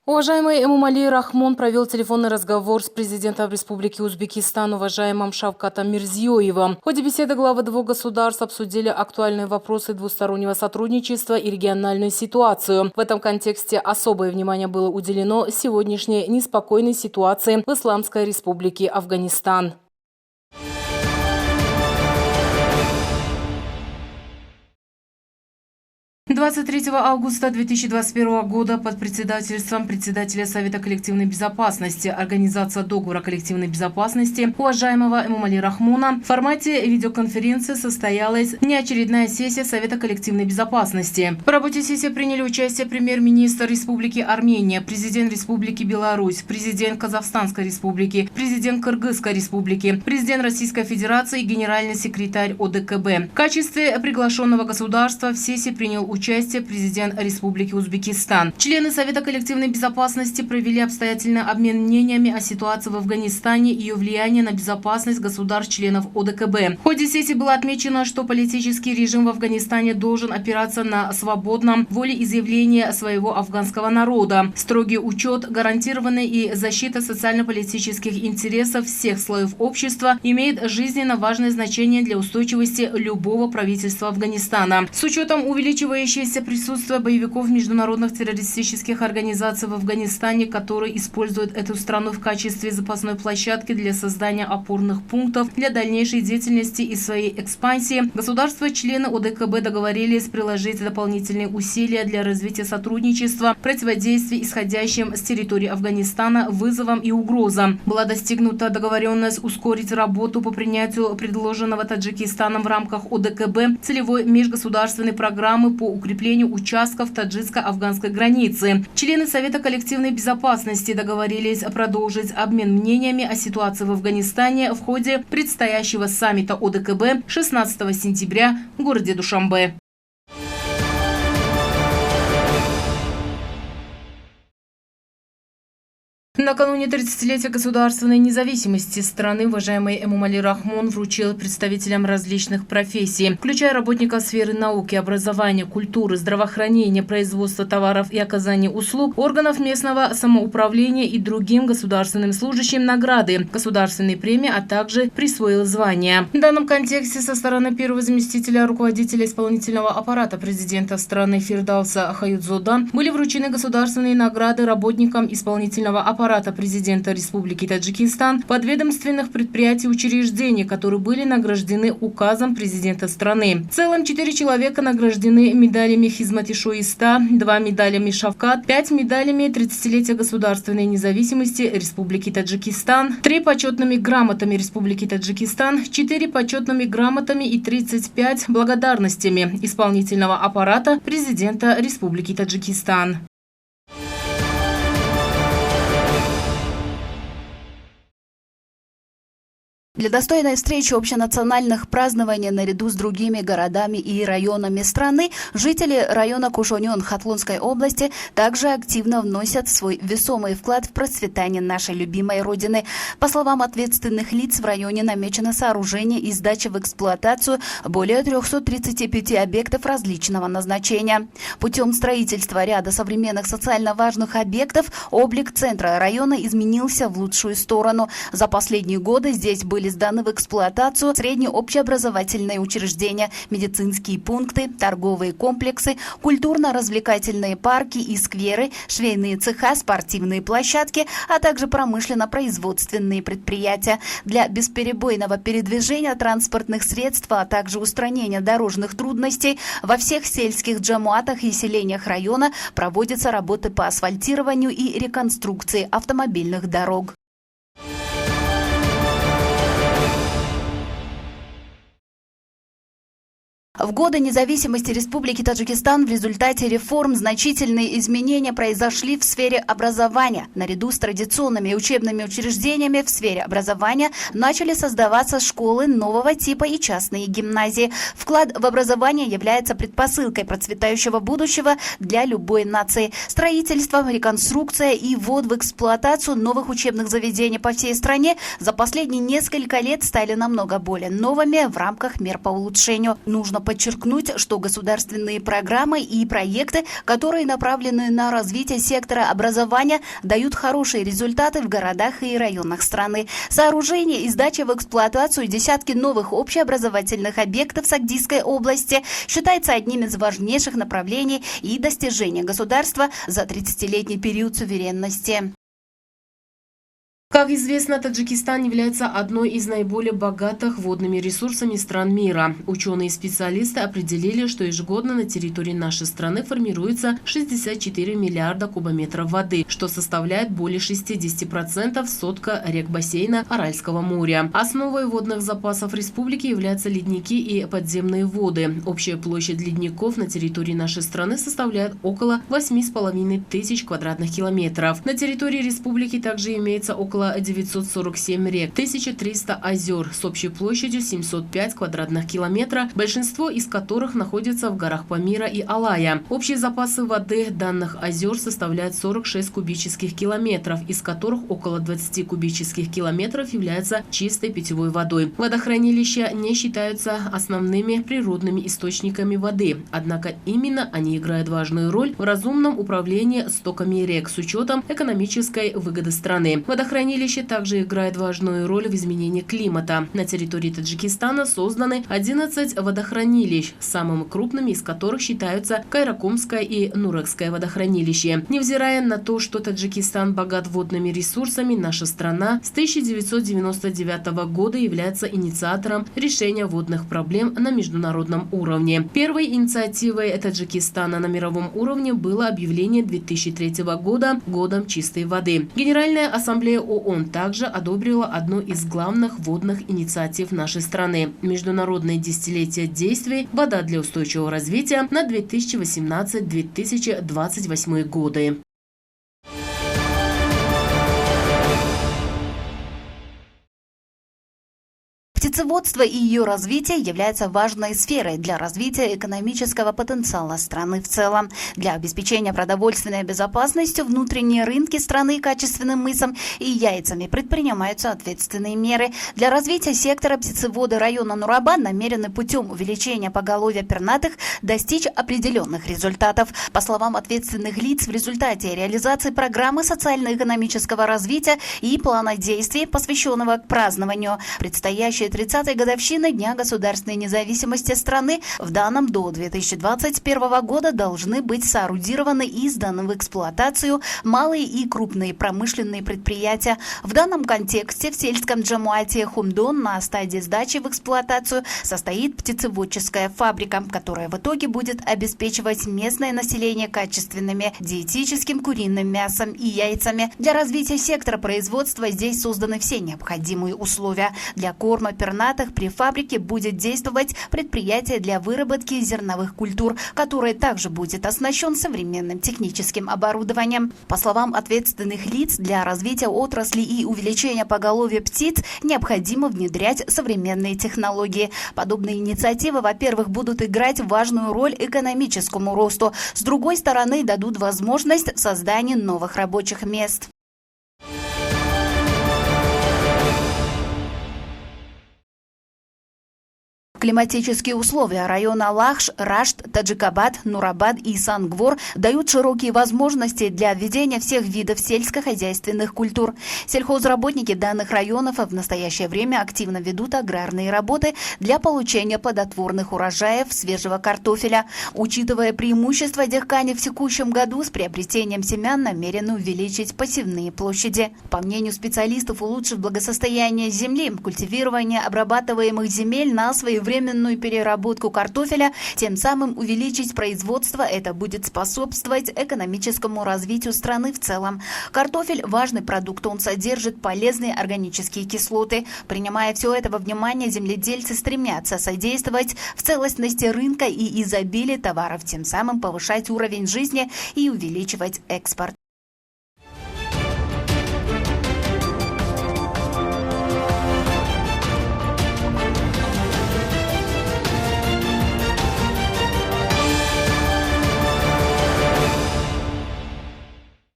Уважаемый Эмомали Рахмон провел телефонный разговор с президентом Республики Узбекистан, уважаемым Шавкатом Мирзиёевым. В ходе беседы главы двух государств обсудили актуальные вопросы двустороннего сотрудничества и региональную ситуацию. В этом контексте особое внимание было уделено сегодняшней неспокойной ситуации в Исламской Республике Афганистан. 23 августа 2021 года под председательством председателя Совета коллективной безопасности Организация договора коллективной безопасности уважаемого Эмомали Рахмона в формате видеоконференции состоялась неочередная сессия Совета коллективной безопасности. В работе сессии приняли участие премьер-министр Республики Армения, президент Республики Беларусь, президент Казахстанской Республики, президент Кыргызской Республики, президент Российской Федерации и генеральный секретарь ОДКБ. В качестве приглашенного государства в сессии принял участие президент Республики Узбекистан. Члены Совета коллективной безопасности провели обстоятельный обмен мнениями о ситуации в Афганистане и ее влиянии на безопасность государств-членов ОДКБ. В ходе сессии было отмечено, что политический режим в Афганистане должен опираться на свободном волеизъявление своего афганского народа, строгий учет, гарантированный и защита социально-политических интересов всех слоев общества имеет жизненно важное значение для устойчивости любого правительства Афганистана. С учетом увеличивающейся присутствия боевиков международных террористических организаций в Афганистане, которые используют эту страну в качестве запасной площадки для создания опорных пунктов для дальнейшей деятельности и своей экспансии, государства-члены ОДКБ договорились приложить дополнительные усилия для развития сотрудничества, противодействия исходящим с территории Афганистана вызовам и угрозам. Была достигнута договоренность ускорить работу по принятию предложенного Таджикистаном в рамках ОДКБ целевой межгосударственной программы по укреплению участков таджикско-афганской границы. Члены Совета коллективной безопасности договорились продолжить обмен мнениями о ситуации в Афганистане в ходе предстоящего саммита ОДКБ 16 сентября в городе Душанбе. Накануне 30-летия государственной независимости страны уважаемый Эмомали Рахмон вручил представителям различных профессий, включая работников сферы науки, образования, культуры, здравоохранения, производства товаров и оказания услуг, органов местного самоуправления и другим государственным служащим награды, государственные премии, а также присвоил звания. В данном контексте со стороны первого заместителя руководителя исполнительного аппарата президента страны Фирдауса Хаюдзодан были вручены государственные награды работникам исполнительного аппарата президента Республики Таджикистан, подведомственных предприятий и учреждений, которые были награждены указом президента страны. В целом 4 человека награждены медалями Хизмат-и-Шоиста, 2 медалями Шавкат, 5 медалями 30-летия государственной независимости Республики Таджикистан, 3 почетными грамотами Республики Таджикистан, 4 почетными грамотами и 35 благодарностями исполнительного аппарата президента Республики Таджикистан. Для достойной встречи общенациональных празднований наряду с другими городами и районами страны жители района Кушонён Хатлунской области также активно вносят свой весомый вклад в процветание нашей любимой родины. По словам ответственных лиц, в районе намечено сооружение и сдача в эксплуатацию более 335 объектов различного назначения. Путем строительства ряда современных социально важных объектов облик центра района изменился в лучшую сторону. За последние годы здесь были сданы в эксплуатацию средние общеобразовательные учреждения, медицинские пункты, торговые комплексы, культурно-развлекательные парки и скверы, швейные цеха, спортивные площадки, а также промышленно-производственные предприятия. Для бесперебойного передвижения транспортных средств, а также устранения дорожных трудностей во всех сельских джамуатах и селениях района проводятся работы по асфальтированию и реконструкции автомобильных дорог. В годы независимости Республики Таджикистан в результате реформ значительные изменения произошли в сфере образования. Наряду с традиционными учебными учреждениями в сфере образования начали создаваться школы нового типа и частные гимназии. Вклад в образование является предпосылкой процветающего будущего для любой нации. Строительство, реконструкция и ввод в эксплуатацию новых учебных заведений по всей стране за последние несколько лет стали намного более новыми в рамках мер по улучшению. Нужно подчеркнуть, что государственные программы и проекты, которые направлены на развитие сектора образования, дают хорошие результаты в городах и районах страны. Сооружение и сдача в эксплуатацию десятки новых общеобразовательных объектов Сагдийской области считается одним из важнейших направлений и достижений государства за 30-летний период суверенности. Как известно, Таджикистан является одной из наиболее богатых водными ресурсами стран мира. Ученые и специалисты определили, что ежегодно на территории нашей страны формируется 64 миллиарда кубометров воды, что составляет более 60% сотка рек бассейна Аральского моря. Основой водных запасов республики являются ледники и подземные воды. Общая площадь ледников на территории нашей страны составляет около 8,5 тысяч квадратных километров. На территории республики также имеется около 947 рек, 1300 озер с общей площадью 705 квадратных километров, большинство из которых находятся в горах Памира и Алая. Общие запасы воды данных озер составляют 46 кубических километров, из которых около 20 кубических километров являются чистой питьевой водой. Водохранилища не считаются основными природными источниками воды, однако именно они играют важную роль в разумном управлении стоками рек с учетом экономической выгоды страны. Водохранилище также играет важную роль в изменении климата. На территории Таджикистана созданы 11 водохранилищ, самыми крупными из которых считаются Кайракумское и Нурекское водохранилище. Невзирая на то, что Таджикистан богат водными ресурсами, наша страна с 1999 года является инициатором решения водных проблем на международном уровне. Первой инициативой Таджикистана на мировом уровне было объявление 2003 года годом чистой воды. Генеральная ассамблея ООН также одобрила одну из главных водных инициатив нашей страны – Международное десятилетие действий «Вода для устойчивого развития» на 2018-2028 годы. Птицеводство и ее развитие является важной сферой для развития экономического потенциала страны в целом. Для обеспечения продовольственной безопасности внутренние рынки страны качественным мясом и яйцами предпринимаются ответственные меры. Для развития сектора птицевода района Нурабад намерены путем увеличения поголовья пернатых достичь определенных результатов. По словам ответственных лиц, в результате реализации программы социально-экономического развития и плана действий, посвященного празднованию предстоящей 30-й годовщины Дня государственной независимости страны, в данном до 2021 года должны быть соорудированы и сданы в эксплуатацию малые и крупные промышленные предприятия. В данном контексте в сельском джамуате Хумдон на стадии сдачи в эксплуатацию состоит птицеводческая фабрика, которая в итоге будет обеспечивать местное население качественными диетическим куриным мясом и яйцами. Для развития сектора производства здесь созданы все необходимые условия. Для корма пернатых при фабрике будет действовать предприятие для выработки зерновых культур, которое также будет оснащен современным техническим оборудованием. По словам ответственных лиц, для развития отрасли и увеличения поголовья птиц необходимо внедрять современные технологии. Подобные инициативы, во-первых, будут играть важную роль экономическому росту, с другой стороны, дадут возможность создания новых рабочих мест. Климатические условия района Лахш, Рашт, Таджикабад, Нурабад и Сангвор дают широкие возможности для введения всех видов сельскохозяйственных культур. Сельхозработники данных районов в настоящее время активно ведут аграрные работы для получения плодотворных урожаев свежего картофеля. Учитывая преимущества дихкани в текущем году, с приобретением семян намерены увеличить посевные площади. По мнению специалистов, улучшив благосостояние земли, культивирование обрабатываемых земель на своевременную переработку картофеля, тем самым увеличить производство, это будет способствовать экономическому развитию страны в целом. Картофель – важный продукт, он содержит полезные органические кислоты. Принимая все это во внимание, земледельцы стремятся содействовать в целостности рынка и изобилии товаров, тем самым повышать уровень жизни и увеличивать экспорт.